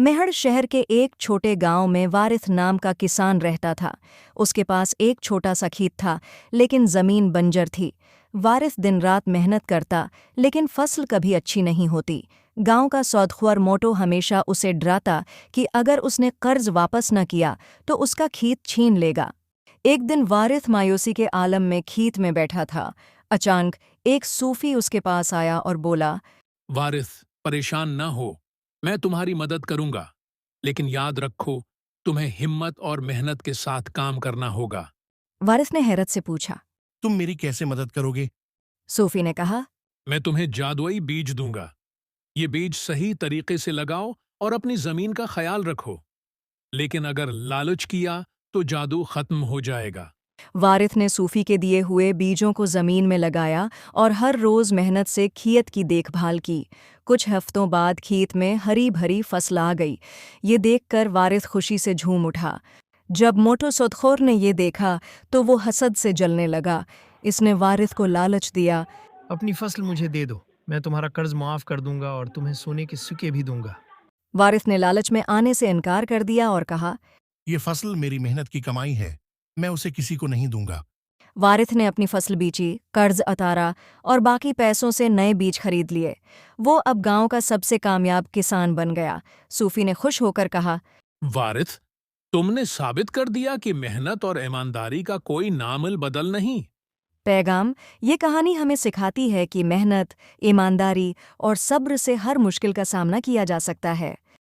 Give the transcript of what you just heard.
मेहड़ शहर के एक छोटे गांव में वारिस नाम का किसान रहता था। उसके पास एक छोटा सा खेत था, लेकिन जमीन बंजर थी। वारिस दिन रात मेहनत करता, लेकिन फसल कभी अच्छी नहीं होती। गांव का सौदख्वार मोटो हमेशा उसे डराता कि अगर उसने कर्ज वापस न किया तो उसका खेत छीन लेगा। एक दिन वारिस मायूसी के आलम में खेत में बैठा था। अचानक एक सूफी उसके पास आया और बोला, वारिस, परेशान न हो। मैं तुम्हारी मदद करूंगा, लेकिन याद रखो, तुम्हें हिम्मत और मेहनत के साथ काम करना होगा। वारिस ने हैरत से पूछा। तुम मेरी कैसे मदद करोगे? सूफी ने कहा, मैं तुम्हें जादुई बीज दूंगा। ये बीज सही तरीके से लगाओ और अपनी जमीन का ख्याल रखो। लेकिन अगर लालच किया तो जादू खत्म हो जाएगा। वारिस ने सूफी के दिए हुए बीजों को जमीन में लगाया और हर रोज मेहनत से खेत की देखभाल की। कुछ हफ्तों बाद खेत में हरी भरी फसल आ गई। ये देखकर वारिस खुशी से झूम उठा। जब मोटो सौदखोर ने ये देखा तो वो हसद से जलने लगा। इसने वारिस को लालच दिया। अपनी फसल मुझे दे दो, मैं तुम्हारा कर्ज माफ कर दूंगा और तुम्हें सोने के सिक्के भी दूंगा। वारिस ने लालच में आने से इनकार कर दिया और कहा। ये फसल मेरी मेहनत की कमाई है, मैं उसे किसी को नहीं दूंगा। वारिस ने अपनी फसल बेची, कर्ज अतारा और बाकी पैसों से नए बीज खरीद लिए। वो अब गांव का सबसे कामयाब किसान बन गया। सूफी ने खुश होकर कहा, वारिस, तुमने साबित कर दिया कि मेहनत और ईमानदारी का कोई नामल बदल नहीं। पैगाम। ये कहानी हमें सिखाती है कि मेहनत, ईमानदारी और सब्र से हर मुश्किल का सामना किया जा सकता है।